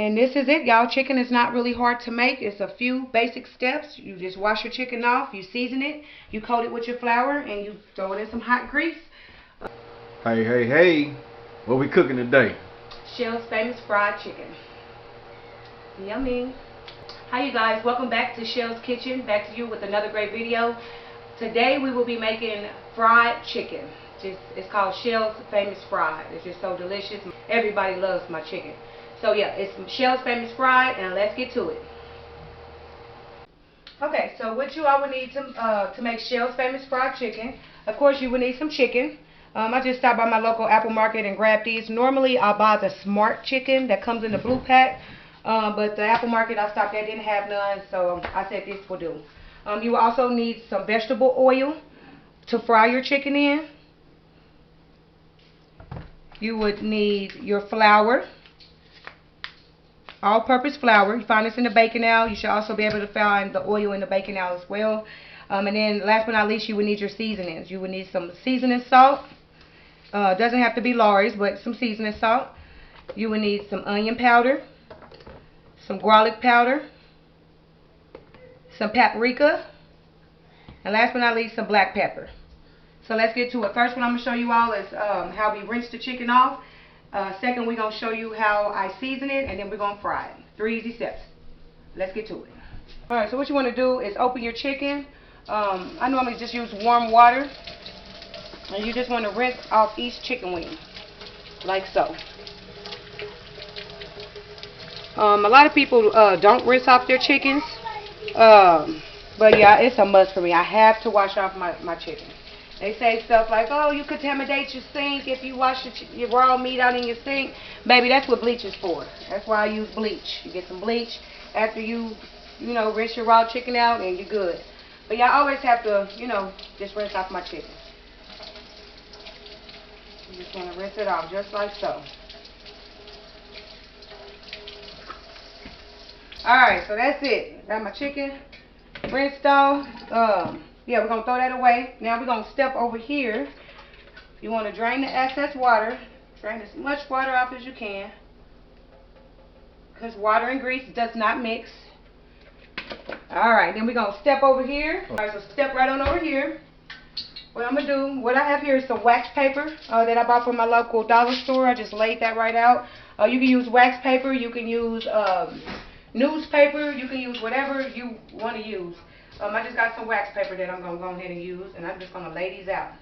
And this is it, y'all. Chicken is not really hard to make. It's a few basic steps. You just wash your chicken off, you season it, you coat it with your flour, and you throw it in some hot grease. Hey, what we cooking today? CHELL'S famous fried chicken. Yummy. Hi you guys, welcome back to CHELL'S Kitchen. Back to you with another great video. Today we will be making fried chicken. It's called CHELL'S famous fried. It's just so delicious. Everybody loves my chicken. So yeah, it's CHELL'S famous fried, and let's get to it. Okay, so what you all would need to make CHELL'S famous fried chicken. Of course, you would need some chicken. I just stopped by my local Apple Market and grabbed these. Normally, I buy the Smart chicken that comes in the blue pack, but the Apple Market I stopped at didn't have none, so I said this will do. You will also need some vegetable oil to fry your chicken in. You would need your flour. All-purpose flour. You find this in the bacon aisle. You should also be able to find the oil in the bacon aisle as well. And then last but not least, you would need your seasonings. You would need some seasoning salt. Doesn't have to be Lawry's, but some seasoning salt. You would need some onion powder, some garlic powder, some paprika, and last but not least, some black pepper. So let's get to it. First, what I'm going to show you all is how we rinse the chicken off. Second, we're going to show you how I season it, and then we're going to fry it. 3 easy steps. Let's get to it. Alright, so what you want to do is open your chicken. I normally just use warm water. And you just want to rinse off each chicken wing. Like so. A lot of people don't rinse off their chickens. But yeah, it's a must for me. I have to wash off my chicken. They say stuff like, oh, you contaminate your sink if you wash your raw meat out in your sink. Baby, that's what bleach is for. That's why I use bleach. You get some bleach after you rinse your raw chicken out, and you're good. But yeah, I always have to, just rinse off my chicken. You just want to rinse it off just like so. Alright, so that's it. Got my chicken rinsed off. Yeah, we're going to throw that away. Now we're going to step over here. You want to drain the excess water. Drain as much water off as you can. Because water and grease does not mix. Alright, then we're going to step over here. Alright, so step right on over here. What I'm going to do, what I have here is some wax paper that I bought from my local dollar store. I just laid that right out. You can use wax paper. You can use newspaper. You can use whatever you want to use. I just got some wax paper that I'm going to go ahead and use, and I'm just going to lay these out.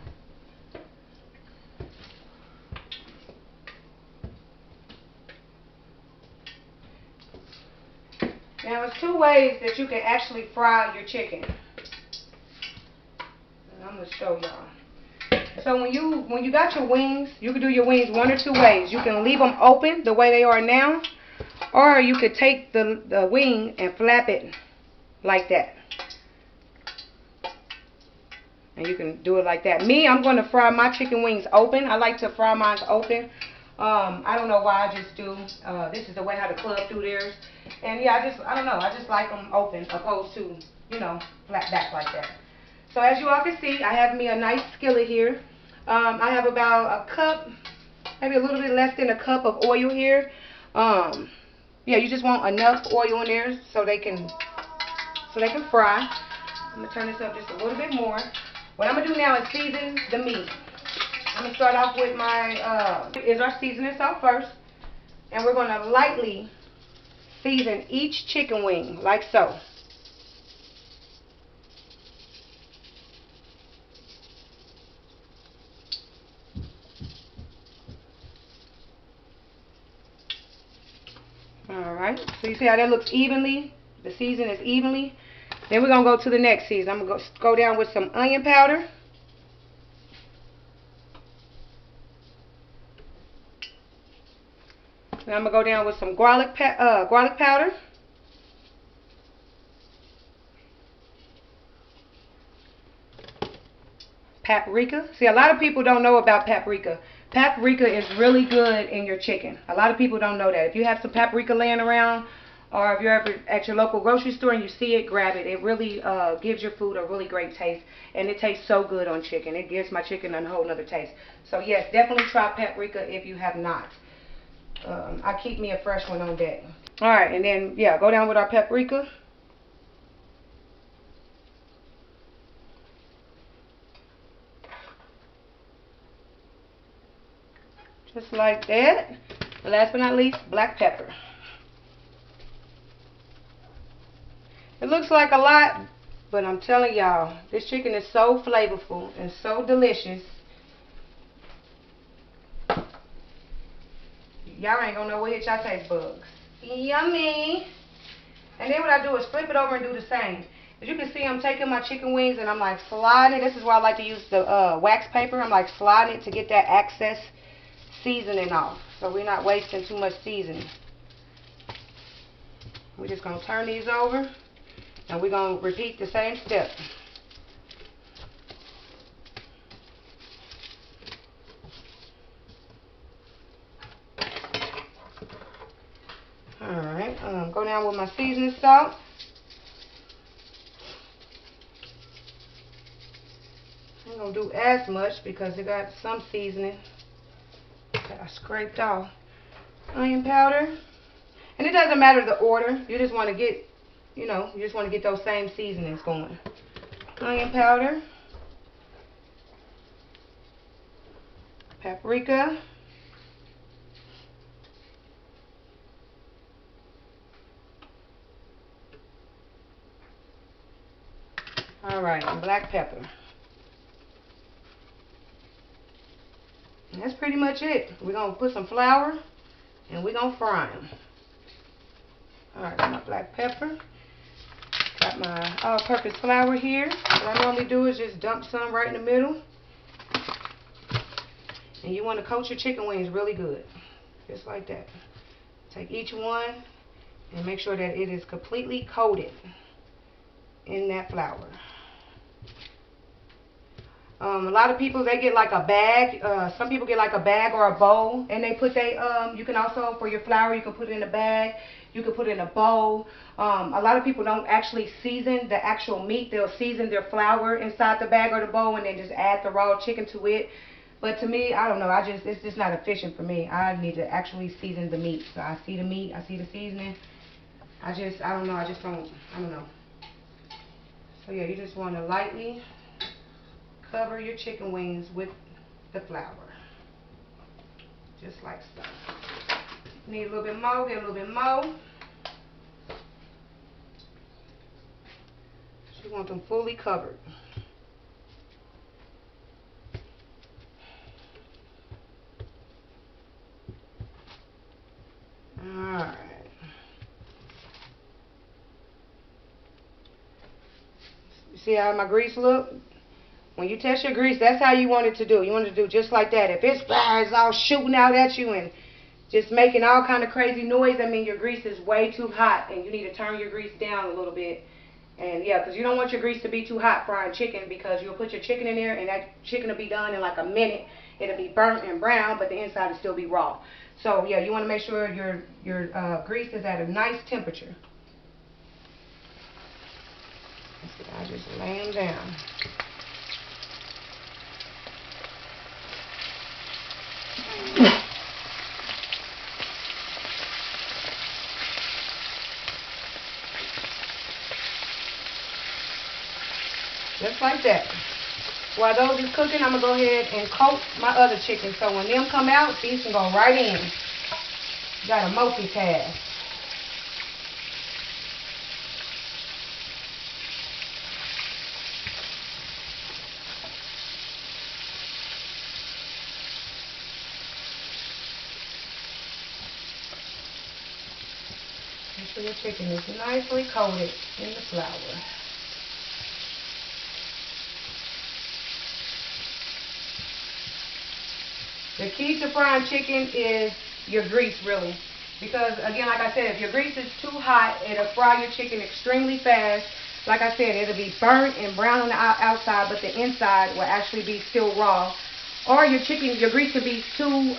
Now, there's 2 ways that you can actually fry your chicken. And I'm going to show y'all. So when you got your wings, you can do your wings 1 or 2 ways. You can leave them open the way they are now, or you could take the wing and flap it like that. And you can do it like that. Me, I'm going to fry my chicken wings open. I like to fry mine open. I don't know why, I just do. This is the way how the club do theirs. And yeah, I don't know. I just like them open opposed to, flat back like that. So as you all can see, I have me a nice skillet here. I have about a cup, maybe a little bit less than a cup of oil here. Yeah, you just want enough oil in there so they can fry. I'm going to turn this up just a little bit more. What I'm going to do now is season the meat. I'm going to start off with our seasoning salt first. And we're going to lightly season each chicken wing, like so. Alright, so you see how that looks evenly? The season is evenly. Then we're going to go to the next season. I'm going to go down with some onion powder. Then I'm going to go down with some garlic powder. Paprika. See, a lot of people don't know about paprika. Paprika is really good in your chicken. A lot of people don't know that. If you have some paprika laying around, or if you're ever at your local grocery store and you see it, grab it. It really gives your food a really great taste. And it tastes so good on chicken. It gives my chicken a whole nother taste. So yes, definitely try paprika if you have not. I keep me a fresh one on deck. Alright, and then, yeah, go down with our paprika. Just like that. And last but not least, black pepper. It looks like a lot, but I'm telling y'all, this chicken is so flavorful and so delicious. Y'all ain't gonna know what hit y'all taste buds. Yummy. And then what I do is flip it over and do the same. As you can see, I'm taking my chicken wings and I'm like sliding it. This is why I like to use the wax paper. I'm like sliding it to get that excess seasoning off. So we're not wasting too much seasoning. We're just gonna turn these over and we're gonna repeat the same step. Alright, go down with my seasoning salt. I ain't gonna do as much because it got some seasoning that I scraped off. Onion powder. And it doesn't matter the order. You just want to get, you just want to get those same seasonings going. Onion powder. Paprika. Alright, and black pepper. And that's pretty much it. We're going to put some flour and we're going to fry them. Alright, my black pepper. Got my all-purpose flour here. What I normally do is just dump some right in the middle. And you want to coat your chicken wings really good. Just like that. Take each one and make sure that it is completely coated in that flour. A lot of people, they get like a bag. Some people get like a bag or a bowl, and they put you can also, for your flour, you can put it in a bag. You can put it in a bowl. A lot of people don't actually season the actual meat. They'll season their flour inside the bag or the bowl and then just add the raw chicken to it. But to me, I don't know. It's just not efficient for me. I need to actually season the meat. So I see the meat. I see the seasoning. I don't know. I don't know. So yeah, you just want to lightly cover your chicken wings with the flour. Just like so. Need a little bit more, get a little bit more. You want them fully covered. Alright. See how my grease look? When you test your grease, that's how you want it to do. You want it to do just like that. If it's all shooting out at you and just making all kind of crazy noise, I mean your grease is way too hot and you need to turn your grease down a little bit. And yeah, because you don't want your grease to be too hot frying chicken, because you'll put your chicken in there and that chicken will be done in like a minute. It'll be burnt and brown, but the inside will still be raw. So yeah, you want to make sure your grease is at a nice temperature. I just lay them down. Just like that. While those is cooking, I'm going to go ahead and coat my other chicken. So when them come out, these can go right in. You got to multitask. Make sure your chicken is nicely coated in the flour. The key to frying chicken is your grease, really. Because, again, like I said, if your grease is too hot, it'll fry your chicken extremely fast. Like I said, it'll be burnt and brown on the outside, but the inside will actually be still raw. Or your grease can be too,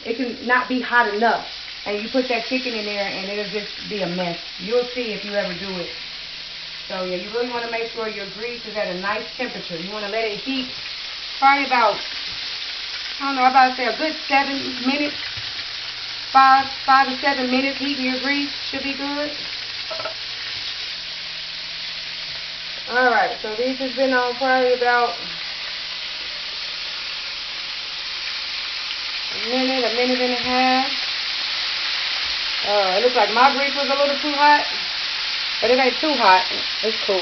it can not be hot enough. And you put that chicken in there and it'll just be a mess. You'll see if you ever do it. So, yeah, you really want to make sure your grease is at a nice temperature. You want to let it heat probably about, I don't know, I'm about to say a good 7 minutes. 5 to 7 minutes heating your grease should be good. Alright, so these has been on probably about a minute and a half. It looks like my grease was a little too hot, but it ain't too hot. It's cool.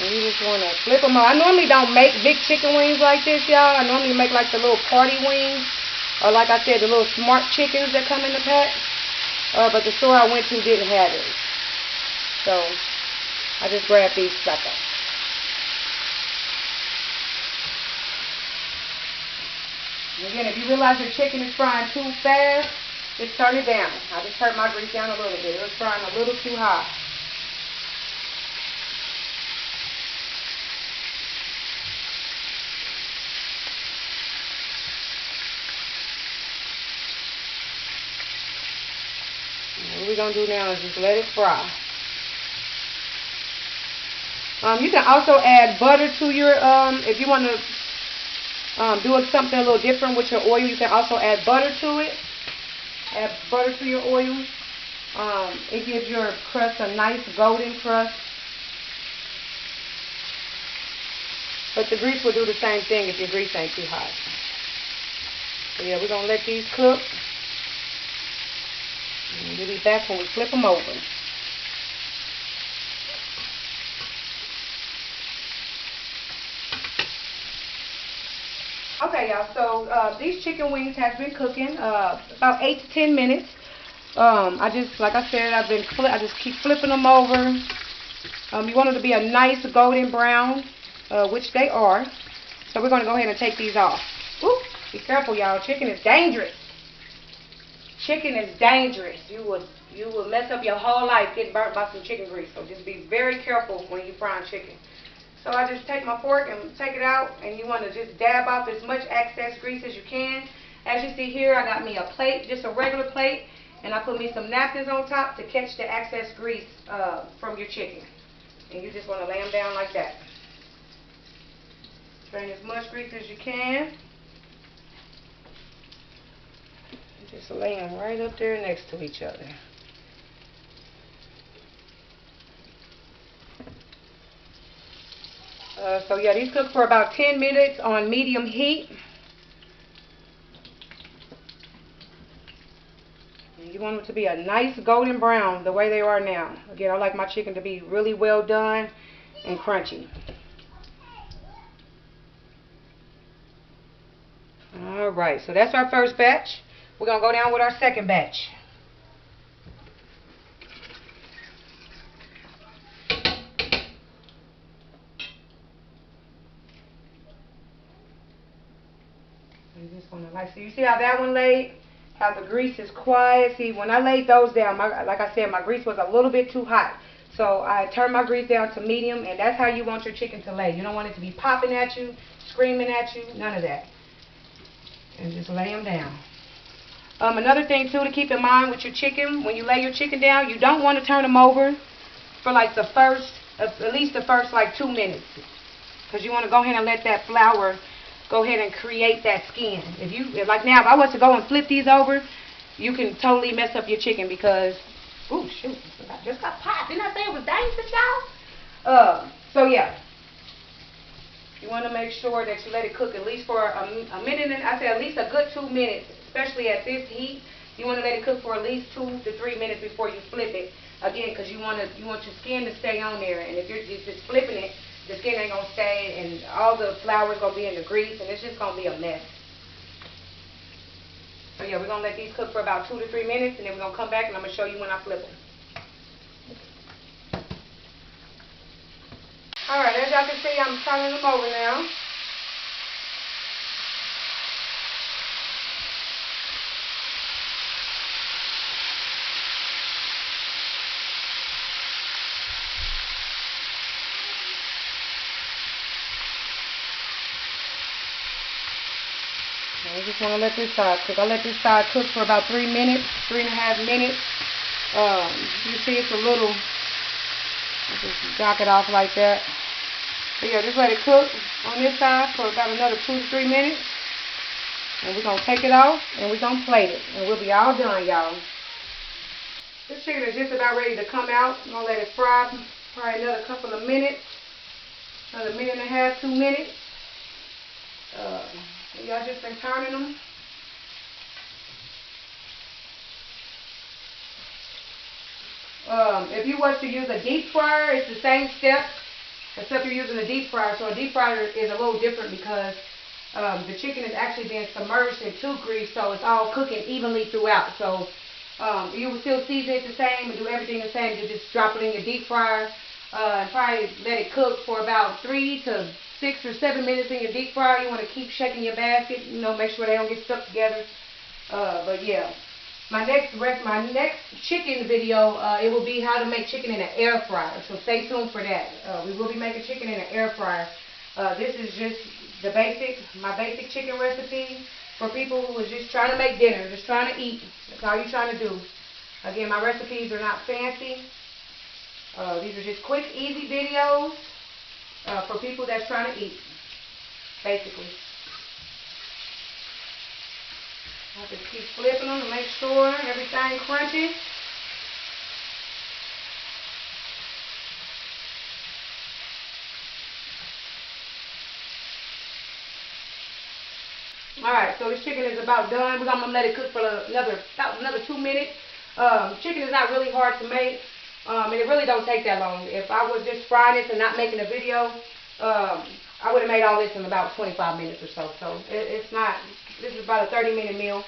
And you just want to flip them up. I normally don't make big chicken wings like this, y'all. I normally make like the little party wings, or like I said, the little smart chickens that come in the pack. But the store I went to didn't have it. So I just grabbed these suckers. Again, if you realize your chicken is frying too fast, just turn it down. I just turned my grease down a little bit. It was frying a little too hot. What we're going to do now is just let it fry. You can also add butter to your, if you want to do something a little different with your oil, you can also add butter to it. Add butter to your oil. It gives your crust a nice golden crust. But the grease will do the same thing if your grease ain't too hot. So yeah, we're going to let these cook. And we'll be back when we flip them over. Okay, y'all, so these chicken wings have been cooking about 8 to 10 minutes. Like I said, I just keep flipping them over. You want them to be a nice golden brown, which they are. So we're going to go ahead and take these off. Ooh, be careful, y'all. Chicken is dangerous. Chicken is dangerous. You will mess up your whole life getting burnt by some chicken grease. So just be very careful when you frying chicken. So I just take my fork and take it out, and you want to just dab off as much excess grease as you can. As you see here, I got me a plate, just a regular plate, and I put me some napkins on top to catch the excess grease from your chicken. And you just want to lay them down like that. Drain as much grease as you can. Just lay them right up there next to each other. So yeah, these cook for about 10 minutes on medium heat. And you want them to be a nice golden brown the way they are now. Again, I like my chicken to be really well done and crunchy. Alright, so that's our first batch. We're going to go down with our second batch. So you see how that one laid? How the grease is quiet. See, when I laid those down, like I said, my grease was a little bit too hot. So I turned my grease down to medium, and that's how you want your chicken to lay. You don't want it to be popping at you, screaming at you, none of that. And just lay them down. Another thing too to keep in mind with your chicken, when you lay your chicken down, you don't want to turn them over for like the first, at least the first like 2 minutes. Because you want to go ahead and let that flour go ahead and create that skin. Like now, if I was to go and flip these over, you can totally mess up your chicken because, ooh, shoot, I just got popped. Didn't I say it was dangerous, y'all? So yeah, you want to make sure that you let it cook at least for a minute, and I say at least a good 2 minutes, especially at this heat. You want to let it cook for at least 2 to 3 minutes before you flip it. Again, because you want your skin to stay on there, and if you're just flipping it, the skin ain't going to stay, and all the flour is going to be in the grease, and it's just going to be a mess. So yeah, we're going to let these cook for about 2 to 3 minutes, and then we're going to come back, and I'm going to show you when I flip them. Alright, as y'all can see, I'm turning them over now. I just want to let this side cook. I let this side cook for about 3 minutes, 3.5 minutes. You see it's a little, I'll just knock it off like that. But yeah, just let it cook on this side for about another 2 to 3 minutes. And we're going to take it off and we're going to plate it. And we'll be all done, y'all. This chicken is just about ready to come out. I'm going to let it fry probably another couple of minutes. Another minute and a half, 2 minutes. Y'all just been turning them. If you was to use a deep fryer, it's the same steps, except you're using a deep fryer. So a deep fryer is a little different because the chicken is actually being submerged into grease, so it's all cooking evenly throughout. So you will still season it the same and do everything the same. You just drop it in your deep fryer and probably let it cook for about 3 to 6 or 7 minutes in your deep fryer. You want to keep shaking your basket, you know, make sure they don't get stuck together. But yeah. My next chicken video, it will be how to make chicken in an air fryer. So stay tuned for that. We will be making chicken in an air fryer. This is just my basic chicken recipe for people who are just trying to make dinner, just trying to eat. That's all you're trying to do. Again, my recipes are not fancy. These are just quick, easy videos for people that's trying to eat, basically. I just keep flipping them to make sure everything crunchy. Alright, so this chicken is about done. We're going to let it cook for another 2 minutes. Chicken is not really hard to make, and it really don't take that long. If I was just frying this and not making a video, I would have made all this in about 25 minutes or so. So it's not. This is about a 30-minute meal.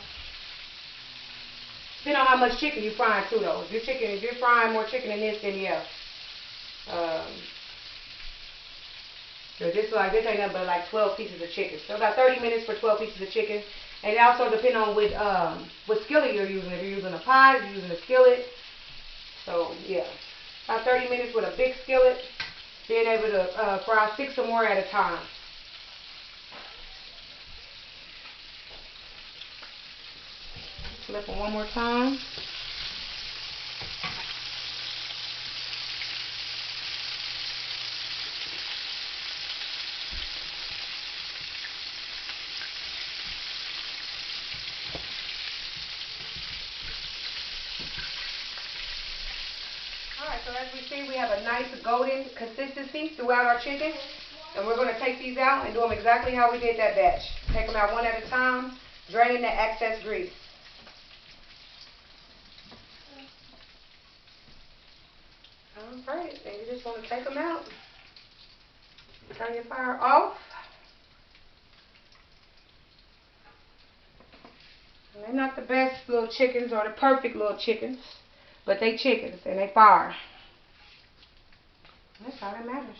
Depending on how much chicken you're frying too, though. If you're frying more chicken than this, then yeah. So this ain't nothing but like 12 pieces of chicken. So about 30 minutes for 12 pieces of chicken. And it also depends on what skillet you're using. If you're using a pot, if you're using a skillet. So yeah, about 30 minutes with a big skillet. Being able to fry 6 or more at a time. Flip them one more time. Alright, so as we see, we have a nice golden consistency throughout our chicken. And we're going to take these out and do them exactly how we did that batch. Take them out one at a time, draining the excess grease. Alright, and you just want to take them out. Turn your fire off. And they're not the best little chickens or the perfect little chickens, but they chickens and they fire. That's all that matters.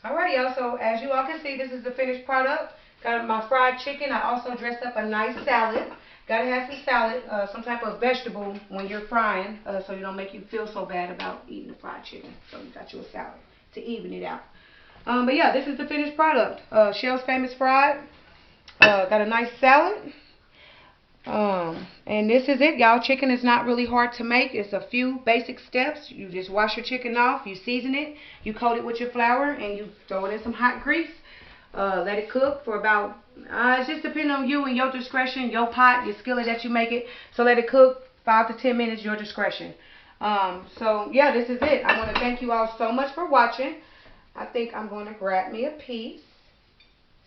Alright, y'all, so as you all can see, this is the finished product. Got my fried chicken. I also dressed up a nice salad. Gotta have some salad, some type of vegetable when you're frying, so you don't make you feel so bad about eating the fried chicken. So you got you a salad to even it out. But yeah, this is the finished product. CHELL'S Famous Fried. Got a nice salad. And this is it, y'all. Chicken is not really hard to make. It's a few basic steps. You just wash your chicken off, you season it, you coat it with your flour, and you throw it in some hot grease. Let it cook for about, it's just depending on you and your discretion, your pot, your skillet that you make it. So let it cook 5 to 10 minutes, your discretion. So yeah, this is it. I want to thank you all so much for watching. I think I'm going to grab me a piece.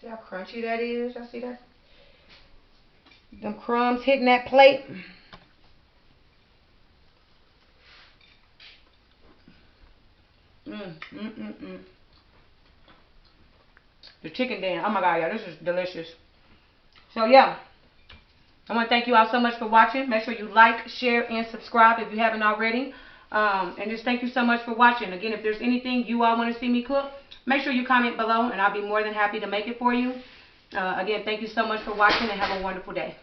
See how crunchy that is? Y'all see that? Them crumbs hitting that plate. The chicken dan. Oh my god, y'all, this is delicious. So yeah, I want to thank you all so much for watching. Make sure you like, share, and subscribe if you haven't already. And just thank you so much for watching. Again, if there's anything you all want to see me cook, make sure you comment below, and I'll be more than happy to make it for you. Again, thank you so much for watching, and have a wonderful day.